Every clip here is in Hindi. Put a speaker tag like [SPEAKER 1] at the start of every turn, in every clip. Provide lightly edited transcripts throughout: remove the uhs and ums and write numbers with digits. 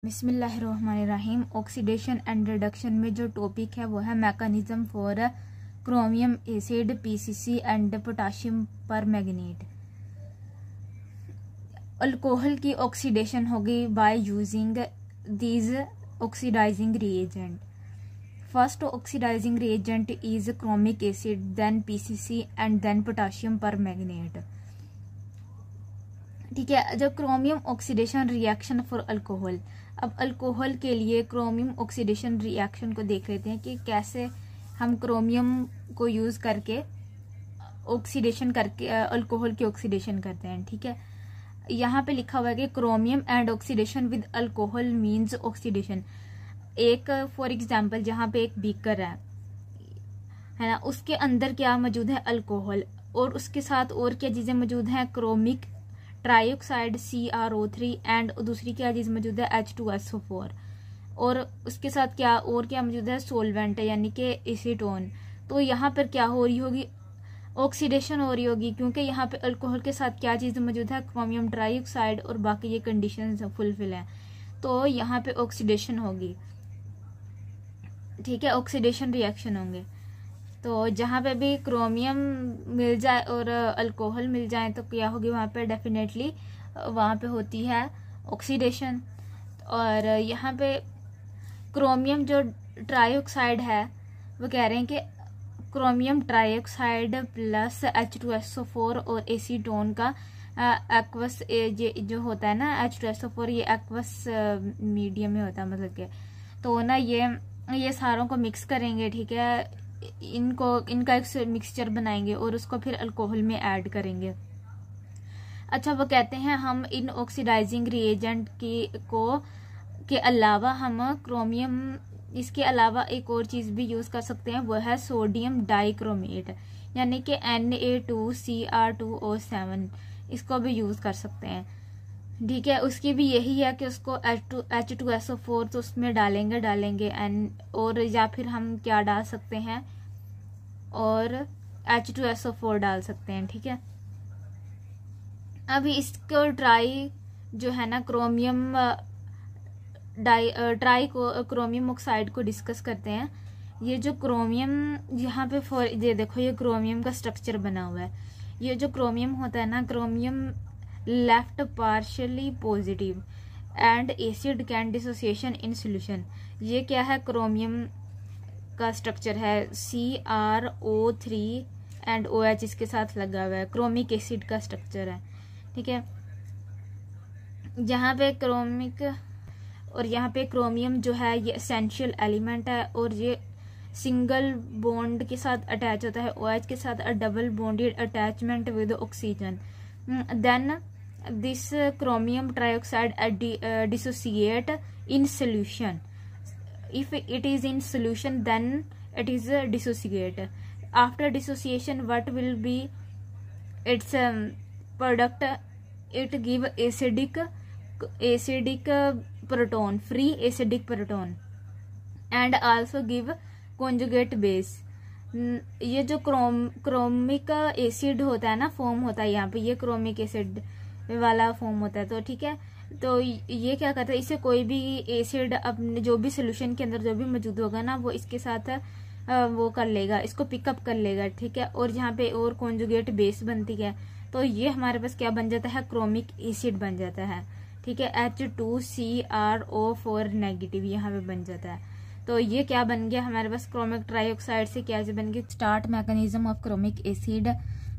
[SPEAKER 1] बिस्मिल्लाहिर्रहमानिर्रहीम। ऑक्सीडेशन एंड रिडक्शन में जो टॉपिक है वो है mechanism for chromium acid PCC and potassium permanganate. Alcohol की ऑक्सीडेशन होगी by using these oxidising reagent. First oxidising reagent is chromic acid, then PCC and then potassium permanganate. ठीक है, जब chromium oxidation reaction for alcohol, अब अल्कोहल के लिए क्रोमियम ऑक्सीडेशन रिएक्शन को देख लेते हैं कि कैसे हम क्रोमियम को यूज करके ऑक्सीडेशन करके अल्कोहल की ऑक्सीडेशन करते हैं। ठीक है, यहाँ पे लिखा हुआ है कि chromium and oxidation with alcohol means oxidation. एक फॉर एग्जांपल जहाँ पे एक बीकर है ना, उसके अंदर क्या मौजूद है, अल्कोहल, और उसके साथ और क्या चीजें मौजूद हैं, क्रोमिक ट्राइऑक्साइड CrO3 एंड दूसरी क्या चीज मौजूद है, H2SO4, और उसके साथ क्या और क्या मौजूद है, सोलवेंट यानी कि एसीटोन। तो यहाँ पर क्या हो रही होगी, ऑक्सीडेशन हो रही होगी, क्योंकि यहाँ पे अल्कोहल के साथ क्या चीज मौजूद है, क्रोमियम ट्राइऑक्साइड, और बाकी ये कंडीशंस फुलफिल हैं, तो यहाँ पे ऑक्सीडेशन होगी। ठीक है, ऑक्सीडेशन रिएक्शन होंगे। तो जहाँ पे भी क्रोमियम मिल जाए और अल्कोहल मिल जाए तो क्या होगी, वहाँ पे डेफिनेटली वहाँ पे होती है ऑक्सीडेशन। और यहाँ पे क्रोमियम जो ट्राइऑक्साइड है वो कह रहे हैं कि क्रोमियम ट्राइऑक्साइड प्लस H2SO4 और एसीटोन का एक्वस जो होता है ना, H2SO4 ये एक्वस मीडियम में होता है, मतलब के तो ना ये सारों को मिक्स करेंगे। ठीक है, इनका एक मिक्सचर बनाएंगे और उसको फिर अल्कोहल में ऐड करेंगे। अच्छा, वो कहते हैं हम इन ऑक्सीडाइजिंग रिएजेंट के अलावा हम क्रोमियम, इसके अलावा एक और चीज भी यूज कर सकते हैं, वो है सोडियम डाइक्रोमेट यानी कि Na2Cr2O7, इसको भी यूज कर सकते हैं। ठीक है, उसकी भी यही है कि उसको H2SO4 तो उसमें डालेंगे और या फिर हम क्या डाल सकते हैं, और H2SO4 डाल सकते हैं। ठीक है, अभी इसको ट्राई जो है ना क्रोमियम क्रोमियम ऑक्साइड को डिस्कस करते हैं। ये जो क्रोमियम यहाँ पे ये देखो, ये क्रोमियम का स्ट्रक्चर बना हुआ है। ये जो क्रोमियम होता है ना, chromium left partially positive and acid can dissociation in solution. ये क्या है, क्रोमियम का स्ट्रक्चर है, CrO3 एंड OH इसके साथ लगा हुआ है, क्रोमिक एसिड का स्ट्रक्चर है। ठीक है, जहाँ पे क्रोमिक और यहाँ पे क्रोमियम जो है ये एसेंशियल एलिमेंट है, और ये सिंगल बॉन्ड के साथ अटैच होता है OH के साथ, double bonded attachment with oxygen. Then this chromium trioxide dissociate in solution. If it is in solution, then it is dissociate. After dissociation, what will be its product? It give acidic proton, free acidic proton, and also give conjugate base. ये जो क्रोमिक एसिड होता है ना, फॉर्म होता है यहाँ पे, ये क्रोमिक एसिड वाला फॉर्म होता है। तो ठीक है, तो ये क्या करता है, इसे कोई भी एसिड अपने जो भी सोल्यूशन के अंदर जो भी मौजूद होगा ना, वो इसके साथ वो कर लेगा, इसको पिकअप कर लेगा। ठीक है, और यहाँ पे और कॉन्जुगेट बेस बनती है, तो ये हमारे पास क्या बन जाता है, क्रोमिक एसिड बन जाता है। ठीक है, H2CrO4 नेगेटिव यहाँ पे बन जाता है। तो ये क्या बन गया हमारे पास, क्रोमिक ट्राइऑक्साइड से क्या बन गया। Start mechanism of chromic acid.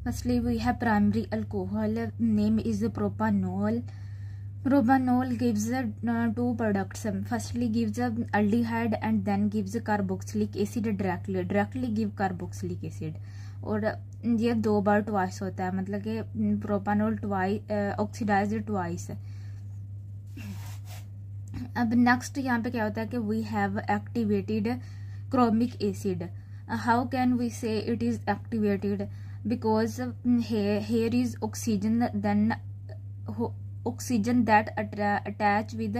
[SPEAKER 1] Firstly, we have primary alcohol. Name is propanol. Propanol gives two products. Firstly, gives aldehyde and then gives carboxylic acid directly. Directly give carboxylic acid. और ये 2 बार ट्वाइस होता है, मतलब कि प्रोपानोल ऑक्सीडाइज्ड ट्वाइस। अब नेक्स्ट यहाँ पे क्या होता है कि we have activated chromic acid. How can we say it is activated? Because here is oxygen, then oxygen that attach with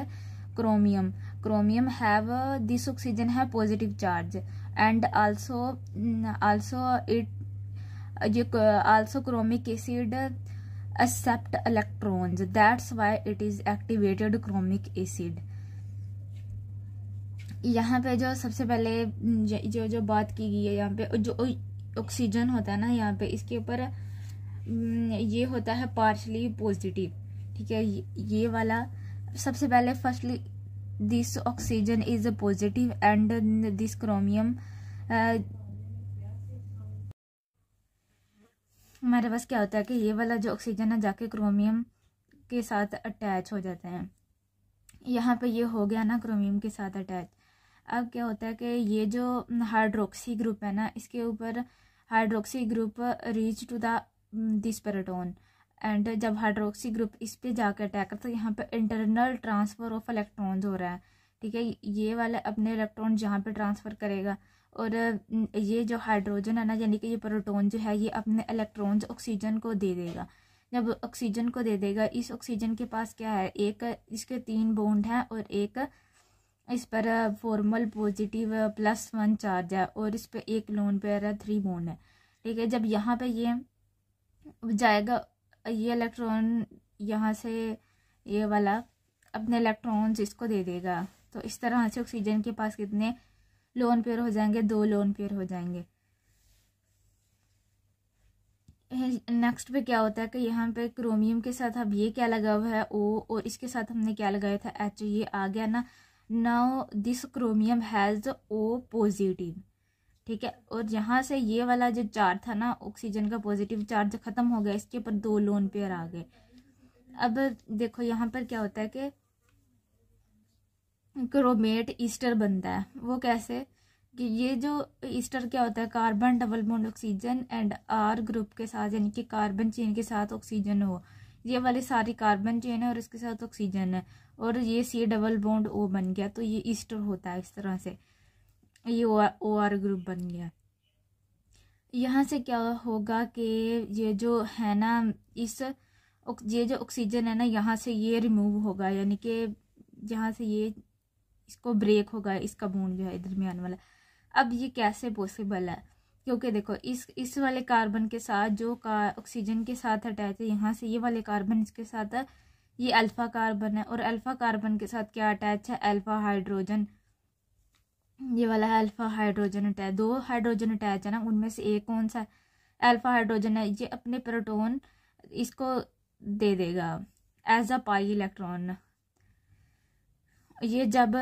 [SPEAKER 1] chromium have this oxygen have positive charge, and also chromic acid accept electrons, that's why it is activated chromic acid. यहाँ पे जो सबसे पहले जो बात की गई है, यहाँ पे जो ऑक्सीजन होता है ना, यहाँ पे इसके ऊपर ये होता है पार्शली पॉजिटिव, ठीक है। ये वाला सबसे पहले firstly this oxygen is positive and this chromium, हमारे पास क्या होता है कि ये वाला जो ऑक्सीजन है जाके क्रोमियम के साथ अटैच हो जाते हैं। यहाँ पे ये हो गया ना क्रोमियम के साथ अटैच। अब क्या होता है कि ये जो हाइड्रोक्सी ग्रुप है ना, इसके ऊपर hydroxy group reach to the this proton, and जब हाइड्रोक्सी ग्रुप इस पे जाकर अटैक करता है, यहाँ पे इंटरनल ट्रांसफर ऑफ इलेक्ट्रॉन्स हो रहा है, ठीक है। ये वाला अपने इलेक्ट्रॉन यहाँ पे ट्रांसफर करेगा, और ये जो हाइड्रोजन है ना, यानी कि ये प्रोटॉन जो है, ये अपने इलेक्ट्रॉन्स ऑक्सीजन को दे देगा। जब ऑक्सीजन को दे देगा, इस ऑक्सीजन के पास क्या है, एक इसके 3 बॉन्ड है और एक इस पर फॉर्मल पॉजिटिव +1 चार्ज है, और इस पे एक लोन पेयर है, 3 बॉन्ड है, ठीक है। जब यहाँ पे ये जाएगा, ये इलेक्ट्रॉन यहाँ से ये वाला अपने इलेक्ट्रॉन्स इसको दे देगा, तो इस तरह से ऑक्सीजन के पास कितने लोन पेयर हो जाएंगे, 2 लोन पेयर हो जाएंगे। नेक्स्ट पे क्या होता है कि यहाँ पे क्रोमियम के साथ अब ये क्या लगा हुआ है, O, और इसके साथ हमने क्या लगाया था, H, ये आ गया ना। Now this chromium has O positive, ठीक है। और यहाँ से ये वाला जो चार्ज था ना, ऑक्सीजन का पॉजिटिव चार्ज खत्म हो गया, इसके ऊपर 2 लोन पेयर आ गए। अब देखो यहाँ पर क्या होता है कि क्रोमेट ईस्टर बनता है। वो कैसे कि ये जो ईस्टर क्या होता है, carbon double bond oxygen and R group के साथ, यानी कि कार्बन चेन के साथ ऑक्सीजन हो, ये वाली सारी कार्बन चेन है और इसके साथ ऑक्सीजन है, और ये C डबल बॉन्ड O बन गया, तो ये ईस्टर होता है। इस तरह से ये OR ग्रुप बन गया। यहाँ से क्या होगा कि ये जो है ना, ये जो ऑक्सीजन है ना, यहाँ से ये रिमूव होगा, यानी कि यहाँ से ये इसको ब्रेक होगा, इसका बॉन्ड जो है दरमियान वाला। अब ये कैसे पॉसिबल है, क्योंकि देखो इस वाले कार्बन के साथ जो ऑक्सीजन के साथ अटैच है, यहाँ से ये वाले कार्बन इसके साथ है, ये अल्फा कार्बन है, और अल्फा कार्बन के साथ क्या अटैच है, अल्फा हाइड्रोजन। ये वाला है alpha hydrogen attach, 2 hydrogen attach है ना, उनमें से एक कौन सा अल्फा हाइड्रोजन है, ये अपने प्रोटॉन इसको दे देगा एज अ पाई इलेक्ट्रॉन। ये जब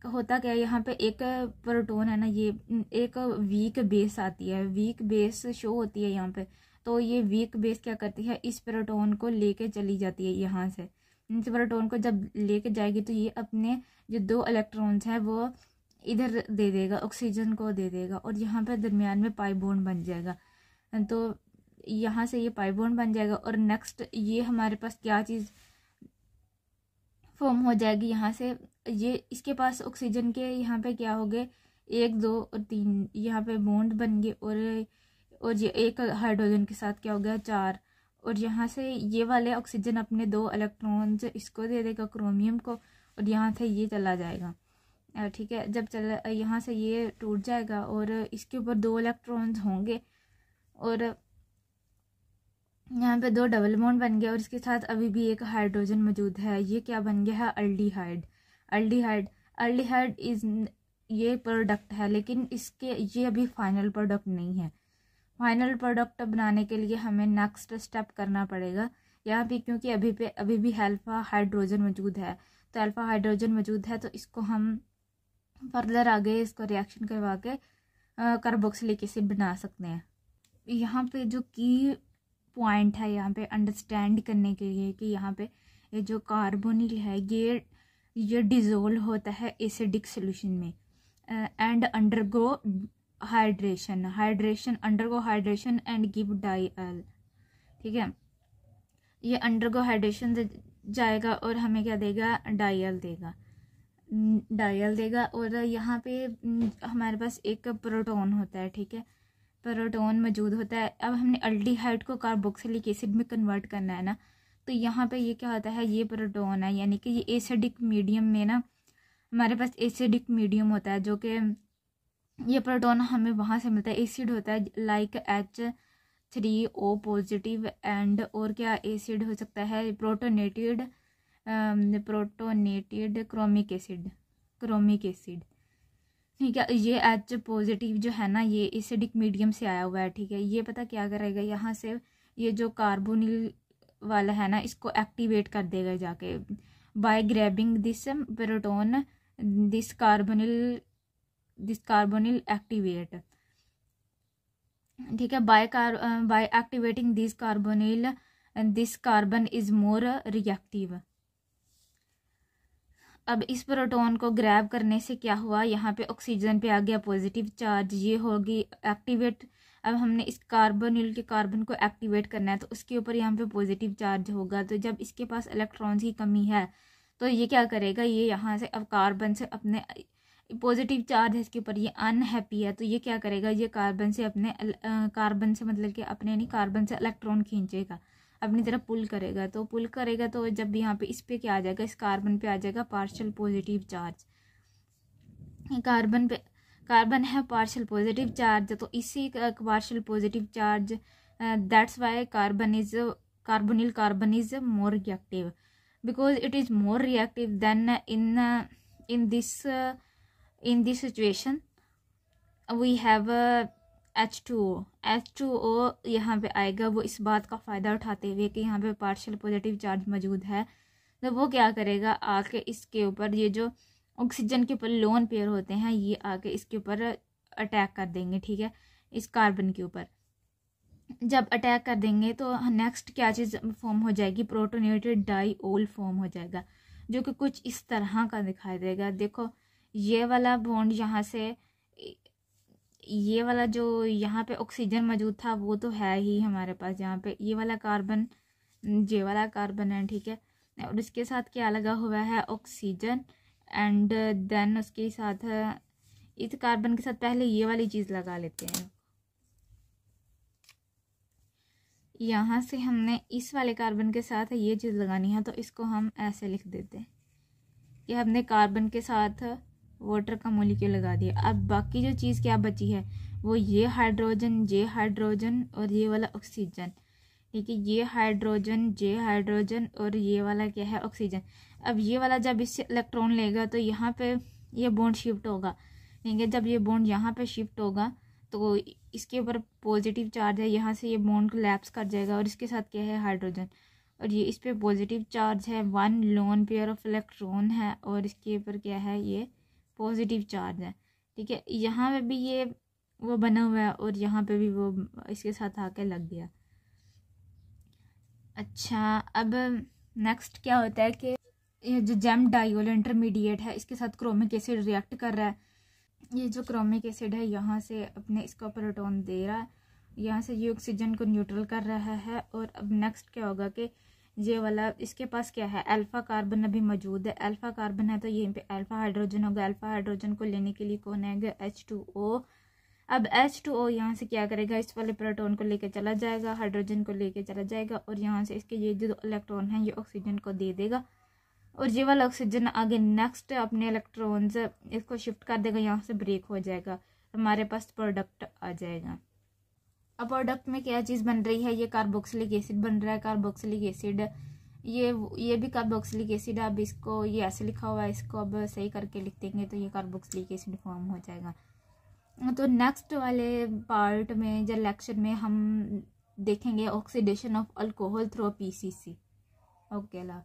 [SPEAKER 1] होता क्या है, यहाँ पे एक प्रोटॉन है ना, ये एक वीक बेस आती है, वीक बेस शो होती है यहाँ पे, तो ये वीक बेस क्या करती है, इस प्रोटॉन को लेके चली जाती है यहाँ से। इस प्रोटॉन को जब लेके जाएगी, तो ये अपने जो 2 इलेक्ट्रॉन्स हैं वो इधर दे देगा, ऑक्सीजन को दे देगा, और यहाँ पे दरमियान में पाई बॉन्ड बन जाएगा। तो यहाँ से ये पाई बॉन्ड बन जाएगा, और नेक्स्ट ये हमारे पास क्या चीज़ फॉर्म हो जाएगी, यहाँ से ये इसके पास ऑक्सीजन के यहाँ पे क्या हो गए, 1 2 और 3 यहाँ पे बॉन्ड बन गए, और ये एक हाइड्रोजन के साथ क्या हो गया, 4, और यहाँ से ये वाले ऑक्सीजन अपने 2 इलेक्ट्रॉन्स इसको दे देगा क्रोमियम को, और यहाँ से ये चला जाएगा, ठीक है। जब चला यहाँ से ये टूट जाएगा, और इसके ऊपर 2 इलेक्ट्रॉन्स होंगे, और यहाँ पे 2 डबल बॉन्ड बन गया, और इसके साथ अभी भी एक हाइड्रोजन मौजूद है। ये क्या बन गया है, अल्डिहाइड। अल्डिहाइड इज ये प्रोडक्ट है, लेकिन इसके ये अभी फाइनल प्रोडक्ट नहीं है। फाइनल प्रोडक्ट बनाने के लिए हमें नेक्स्ट स्टेप करना पड़ेगा यहाँ पे, क्योंकि अभी भी अल्फा हाइड्रोजन मौजूद है। तो अल्फा हाइड्रोजन मौजूद है, तो इसको हम फर्दर आगे इसको रिएक्शन करवा के कार्बोक्सिलिक एसिड बना सकते हैं। यहाँ पे जो की पॉइंट है यहाँ पे अंडरस्टैंड करने के लिए, कि यहाँ पे ये जो कार्बोनिल है ये डिजोल्व होता है एसिडिक सॉल्यूशन में, and undergo hydration and give dial, ठीक है। ये अंडरगो हाइड्रेशन जाएगा और हमें क्या देगा, डाइल देगा। और यहाँ पे हमारे पास एक प्रोटॉन होता है, ठीक है, प्रोटॉन मौजूद होता है। अब हमने अल्डिहाइड को कार्बोक्सिलिक एसिड में कन्वर्ट करना है ना, तो यहाँ पे ये क्या होता है, ये प्रोटॉन है, यानी कि ये एसिडिक मीडियम में ना, हमारे पास एसिडिक मीडियम होता है, जो कि ये प्रोटॉन हमें वहाँ से मिलता है, एसिड होता है, लाइक H3O पॉजिटिव, एंड और क्या एसिड हो सकता है, protonated chromic acid, chromic acid, ठीक है। ये H पॉजिटिव जो है ना, ये एसिडिक मीडियम से आया हुआ है, ठीक है। ये पता क्या करेगा, यहाँ से ये जो कार्बोनिल वाला है ना, इसको एक्टिवेट कर देगा जाके by grabbing this proton this carbonyl activate, ठीक है। By activating this carbonyl this carbon is more reactive. अब इस प्रोटॉन को ग्रैब करने से क्या हुआ, यहाँ पे ऑक्सीजन पे आ गया पॉजिटिव चार्ज, ये होगी एक्टिवेट। अब हमने इस कार्बोनिल के कार्बन को एक्टिवेट करना है, तो उसके ऊपर यहाँ पे पॉजिटिव चार्ज होगा। तो जब इसके पास इलेक्ट्रॉन्स की कमी है तो ये क्या करेगा, ये यहाँ से अब कार्बन से अपने पॉजिटिव चार्ज है इसके ऊपर, ये अनहैप्पी है, तो ये क्या करेगा, ये कार्बन से अपने कार्बन से मतलब कि अपने नहीं, कार्बन से इलेक्ट्रॉन खींचेगा, अपनी तरफ पुल करेगा। तो पुल करेगा तो जब यहाँ पे इस पे क्या आ जाएगा, इस कार्बन पे आ जाएगा पार्शियल पॉजिटिव चार्ज। कार्बन है पार्शियल पॉजिटिव चार्ज, तो इसी partial positive charge that's why carbonyl carbon is more reactive because it is more reactive than in this situation we have H2O यहाँ पे आएगा। वो इस बात का फ़ायदा उठाते हुए कि यहाँ पे पार्शियल पॉजिटिव चार्ज मौजूद है, तो वो क्या करेगा, आके इसके ऊपर ये जो ऑक्सीजन के ऊपर लोन पेयर होते हैं, ये आके इसके ऊपर अटैक कर देंगे, ठीक है, इस कार्बन के ऊपर। जब अटैक कर देंगे तो नेक्स्ट क्या चीज़ फॉर्म हो जाएगी, प्रोटोनेटेड डाईओल फॉर्म हो जाएगा, जो कि कुछ इस तरह का दिखाई देगा। देखो ये वाला बॉन्ड यहाँ से, ये वाला जो यहाँ पे ऑक्सीजन मौजूद था वो तो है ही हमारे पास, यहाँ पे ये वाला कार्बन है, ठीक है। और इसके साथ क्या लगा हुआ है, ऑक्सीजन, एंड देन उसके साथ इस कार्बन के साथ पहले ये वाली चीज़ लगा लेते हैं। यहाँ से हमने इस वाले कार्बन के साथ ये चीज़ लगानी है, तो इसको हम ऐसे लिख देते हैं कि हमने कार्बन के साथ वाटर का मॉलिक्यूल लगा दिया। अब बाकी जो चीज़ क्या बची है, वो ये हाइड्रोजन और ये वाला ऑक्सीजन, ठीक है। ये हाइड्रोजन और ये वाला क्या है, ऑक्सीजन। अब ये वाला जब इससे इलेक्ट्रॉन लेगा तो यहाँ पे ये बॉन्ड शिफ्ट होगा, ठीक है। जब ये बॉन्ड यहाँ पे शिफ्ट होगा तो इसके ऊपर पॉजिटिव चार्ज है, यहाँ से ये बॉन्ड कोलैप्स कर जाएगा और इसके साथ क्या है, हाइड्रोजन, और ये इस पे पॉजिटिव चार्ज है, 1 लोन पेयर ऑफ इलेक्ट्रॉन है, और इसके ऊपर क्या है, ये पॉजिटिव चार्ज है, ठीक है। यहाँ पे भी ये वो बना हुआ है और यहाँ पे भी वो इसके साथ आके लग गया। अच्छा, अब नेक्स्ट क्या होता है कि ये जो जेम डाइओल इंटरमीडिएट है, इसके साथ क्रोमिक एसिड रिएक्ट कर रहा है। ये जो क्रोमिक एसिड है यहाँ से अपने इसका प्रोटॉन दे रहा है, यहाँ से ये ऑक्सीजन को न्यूट्रल कर रहा है। और अब नेक्स्ट क्या होगा कि ये वाला इसके पास क्या है, अल्फा कार्बन अभी मौजूद है, अल्फा कार्बन है तो यहीं पे अल्फा हाइड्रोजन होगा। अल्फा हाइड्रोजन को लेने के लिए कौन आएगा, H2O। अब H2O यहाँ से क्या करेगा, इस वाले प्रोटॉन को लेके चला जाएगा, हाइड्रोजन को लेके चला जाएगा, और यहाँ से इसके ये जो इलेक्ट्रॉन है ये ऑक्सीजन को दे देगा, और ये वाला ऑक्सीजन आगे नेक्स्ट अपने इलेक्ट्रॉन्स इसको शिफ्ट कर देगा, यहाँ से ब्रेक हो जाएगा, हमारे पास प्रोडक्ट आ जाएगा। अब प्रोडक्ट में क्या चीज़ बन रही है, ये कार्बोक्सिलिक एसिड बन रहा है। कार्बोक्सिलिक एसिड ये भी कार्बोक्सिलिक एसिड है। अब इसको ये ऐसे लिखा हुआ है, इसको अब सही करके लिख देंगे तो ये कार्बोक्सिलिक एसिड फॉर्म हो जाएगा। तो नेक्स्ट वाले पार्ट में या लेक्चर में हम देखेंगे oxidation of alcohol through PCC। Okay, Allah.